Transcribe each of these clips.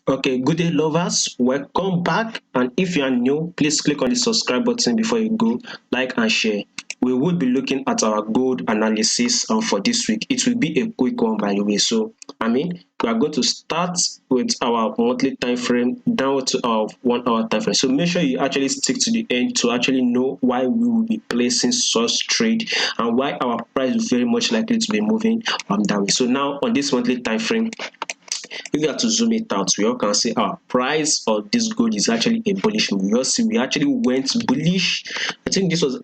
Okay, good day, lovers. Welcome back. And if you are new, please click on the subscribe button before you go, like and share. We will be looking at our gold analysis for this week. It will be a quick one, by the way. We are going to start with our monthly time frame down to our 1 hour time frame. So make sure you actually stick to the end to actually know why we will be placing such trade and why our price is very much likely to be moving that way. So now on this monthly time frame, if you are to zoom it out, we all can see our price of this gold is actually a bullish move. We all see we actually went bullish. I think this was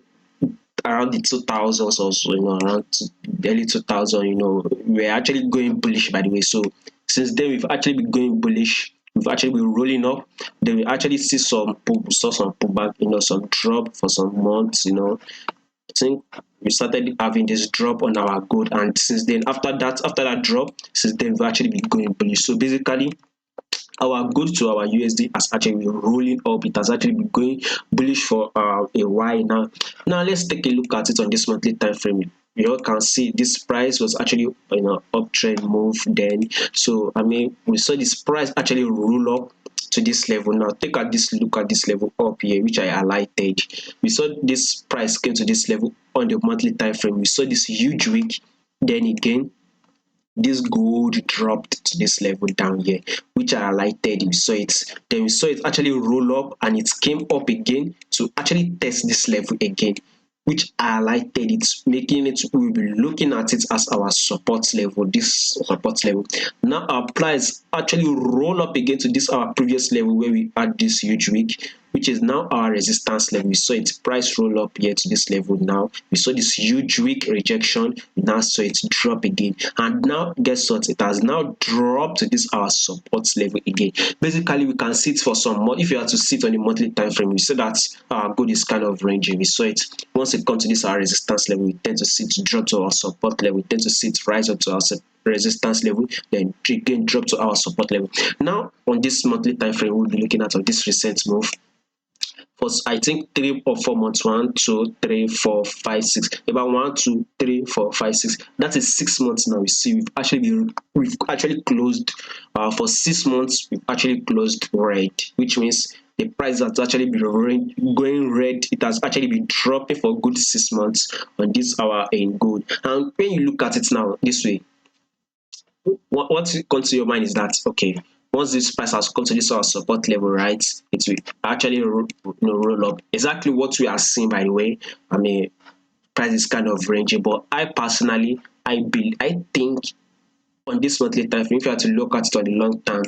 around the 2000s also, around the early 2000, we're actually going bullish, by the way. So since then, we've actually been going bullish. We've actually been rolling up. Then we actually saw some pullback, some drop for some months. I think we started having this drop on our gold, and since then, after that drop, since then we've actually been going bullish. So basically, our gold to our USD has actually been rolling up. It has actually been going bullish for a while now. Now let's take a look at it on this monthly time frame. You all can see this price was actually uptrend move then. So we saw this price actually roll up to this level. Now look at this level up here, which I highlighted. We saw this price came to this level on the monthly time frame. We saw this huge wick, then again this gold dropped to this level down here, which I highlighted. We saw it actually roll up, and it came up again to actually test this level again, which I highlighted. It's making it, we'll be looking at it as our support level, this support level. Now our price actually roll up again to this our previous level where we had this huge wick, which is now our resistance level. We saw its price roll up here to this level. Now we saw this huge weak rejection. Now saw it drop again, and now guess what? It has now dropped to this our support level again. Basically, we can sit for some more. If you are to sit on the monthly time frame, we see that our gold is kind of ranging. We saw it once it comes to this our resistance level, we tend to see it drop to our support level. We tend to see it rise up to our resistance level, then again drop to our support level. Now on this monthly time frame, we'll be looking at this recent move for I think 3 or 4 months. 1, 2, 3, 4, 5, 6. About 1, 2, 3, 4, 5, 6. That is 6 months now. We see we've actually closed for 6 months. We've actually closed red, which means the price has actually been going red. It has actually been dropping for a good 6 months on this hour in gold. And when you look at it now this way, what comes to your mind is that okay, once this price has come to this sort of support level, right, it will actually roll up. Exactly what we are seeing, by the way. Price is kind of ranging, but I personally, I think on this monthly time frame, if you have to look at it on the long term,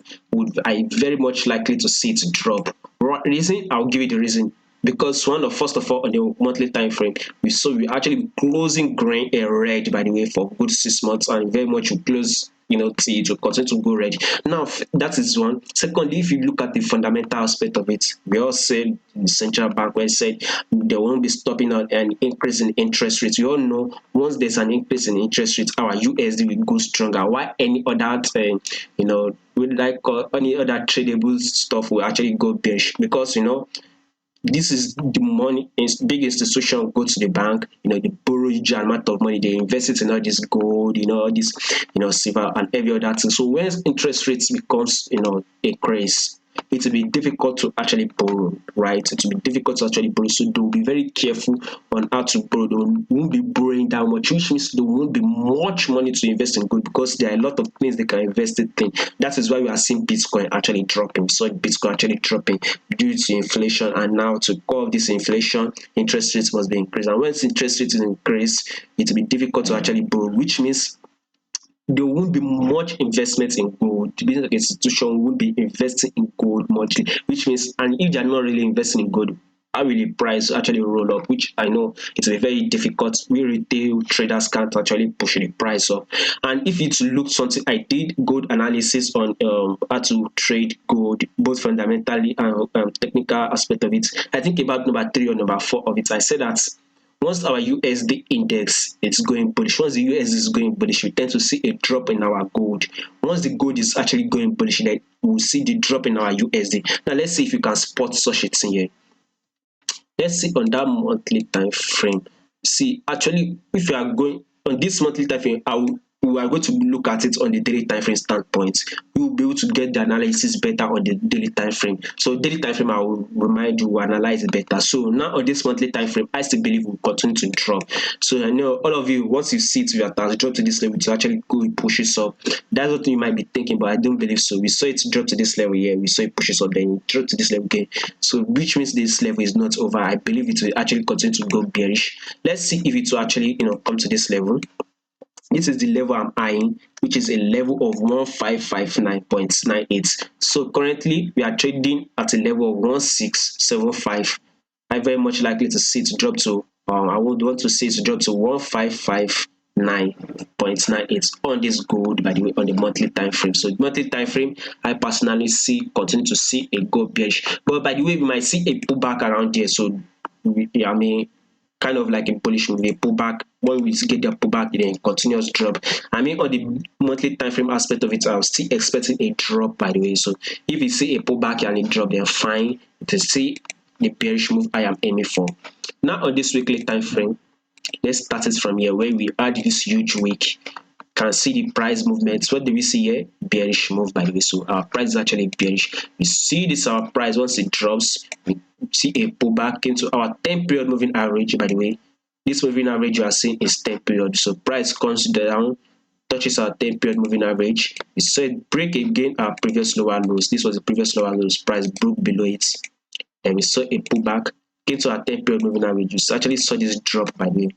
I very much likely to see it drop. Reason, I'll give you the reason. Because first of all, on the monthly time frame, we actually closing green red, by the way, for good 6 months, and very much will close, till it will continue to go red. Now that is one. Secondly, if you look at the fundamental aspect of it, we all said the central bank when said they won't be stopping on an increase in interest rates. We all know once there's an increase in interest rates, our USD will go stronger. Why any other any other tradable stuff will actually go bearish? Because this is the money, big institution go to the bank, they borrow huge amount of money, they invest it in all this gold, all this, silver and every other thing. So when interest rates becomes, a craze, it will be difficult to actually borrow, right? It will be difficult to actually borrow. So they will be very careful on how to borrow. They won't be borrowing that much, which means there won't be much money to invest in gold because there are a lot of things they can invest it in. That is why we are seeing Bitcoin actually dropping. So Bitcoin actually dropping due to inflation, and now to curb this inflation, interest rates must be increased. And once interest rates increase, it will be difficult to actually borrow, which means there won't be much investment in gold. The business institution won't be investing in gold much, which means, and if they're not really investing in gold, how will the price actually roll up? Which I know it will be very difficult. We retail traders can't actually push the price up. And if you to look something, I did gold analysis on how to trade gold, both fundamentally and technical aspect of it. I think about number 3 or number 4 of it. I said that once our USD index is going bullish, once the USD is going bullish, we tend to see a drop in our gold. Once the gold is actually going bullish, then we'll see the drop in our USD. Now let's see if you can spot such a thing here. Let's see on that monthly time frame. See, actually, if you are going on this monthly time frame, we are going to look at it on the daily time frame standpoint. We will be able to get the analysis better on the daily time frame. So daily time frame, I will remind you, will analyze it better. So now on this monthly time frame, I still believe will continue to drop. So I know all of you, once you see it, we have dropped to this level to actually go and push it up. That's what you might be thinking, but I don't believe so. We saw it drop to this level here, we saw it push it up, then it drop to this level again. So which means this level is not over. I believe it will actually continue to go bearish. Let's see if it will actually come to this level. This is the level I'm eyeing, which is a level of 1559.98. So currently we are trading at a level of 1675. I very much likely to see it drop to I would want to see it drop to 1559.98 on this gold, by the way, on the monthly time frame. So monthly time frame, I personally continue to see a gold bearish. But by the way, we might see a pullback around here. So I mean, kind of like a bullish move, a pullback. When we get the pullback, then continuous drop. I mean, on the monthly time frame aspect of it, I'm still expecting a drop, by the way. So if you see a pullback and a drop, then fine. To see the bearish move I am aiming for. Now on this weekly time frame, let's start it from here, where we had this huge week. Can see the price movements. What do we see here? Bearish move, by the way. So our price is actually bearish. We see this, our price, once it drops, we see a pullback into our 10-period moving average, by the way. This moving average you are seeing is 10 period. So price comes down, touches our 10-period moving average. We saw it break again our previous lower lows. This was the previous lower lows. Price broke below it, and we saw a pullback into our 10-period moving average. You actually saw this drop, by the way.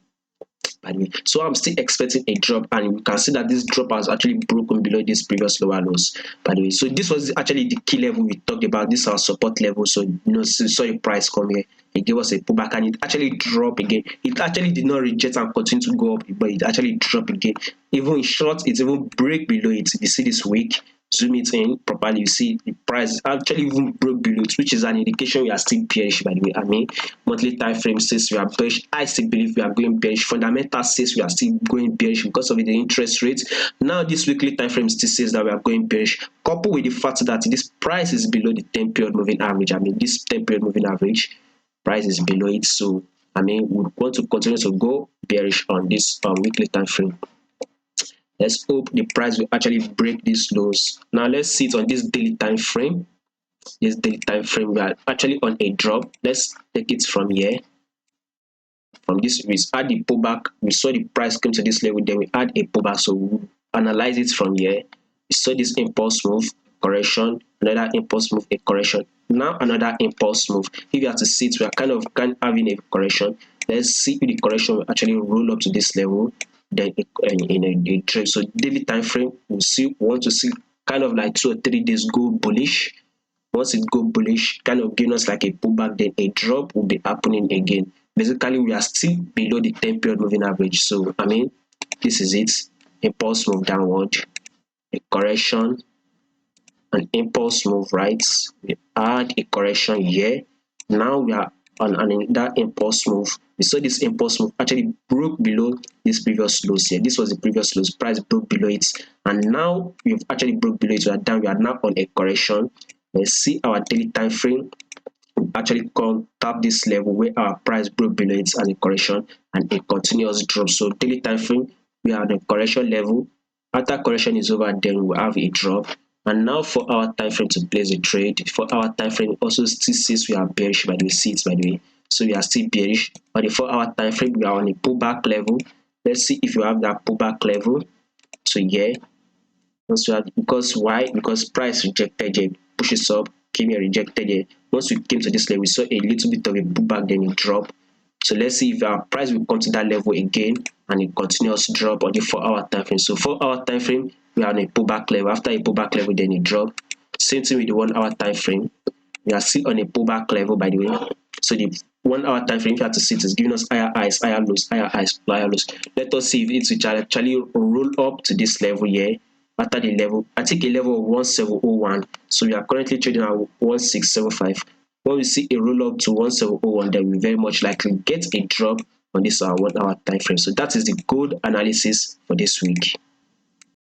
So I'm still expecting a drop, and you can see that this drop has actually broken below this previous lower lows, by the way. So this was actually the key level we talked about. This is our support level. So saw the price come here, it gave us a pullback, and it actually dropped again. It actually did not reject and continue to go up, but it actually dropped again. Even in short, it even break below it. If you see this week, zoom it in properly, you see the price actually even broke below it, which is an indication we are still bearish, by the way. I mean, monthly time frame says we are bearish. I still believe we are going bearish. Fundamental says we are still going bearish because of the interest rate. Now this weekly time frame still says that we are going bearish, coupled with the fact that this price is below the 10-period moving average. I mean, this 10-period moving average price is below it. So I mean, we want to continue to go bearish on this weekly time frame. Let's hope the price will actually break these lows. Now let's see it on this daily time frame. This daily time frame, we are actually on a drop. Let's take it from here. From this, we had the pullback. We saw the price come to this level, then we had a pullback. So we'll analyze it from here. We saw this impulse move, correction, another impulse move, a correction. Now another impulse move. If you have to see it, we are kind of having a correction. Let's see if the correction will actually roll up to this level, then in a trend. So daily time frame, we want to see kind of like 2 or 3 days go bullish. Once it go bullish, kind of giving us like a pullback, then a drop will be happening again. Basically, we are still below the 10-period moving average. So I mean, this is it. Impulse move downward, a correction, an impulse move right. We had a correction here. Now we are on that impulse move. We saw this impulse move actually broke below this previous lows here. This was the previous lows. Price broke below it, and now we've actually broke below it. We are down. We are now on a correction. Let's see our daily time frame. We actually tap this level where our price broke below it as a correction and a continuous drop. So daily time frame, we are on a correction level. After correction is over, then we'll have a drop. And now for our time frame to place a trade, for our time frame also still says we are bearish, by the way. See it, by the way. So we are still bearish. On the 4-hour time frame, we are on a pullback level. Let's see if you have that pullback level. So yeah, because why? Because price rejected here, pushes up, came here, rejected here. Once we came to this level, we saw a little bit of a pullback, then a drop. So let's see if our price will come to that level again and a continuous drop on the 4-hour time frame. So 4-hour time frame, we are on a pullback level. After a pullback level, then a drop. Same thing with the 1-hour time frame. We are still on a pullback level, by the way. So the 1-hour time frame, if you have to see it, is giving us higher highs, higher lows, higher highs, higher lows. Let us see if it will actually roll up to this level here. After the level, I take a level of 1701. So we are currently trading at 1675. When we see a roll up to 1701, then we very much likely get a drop on this 1-hour time frame. So that is the gold analysis for this week.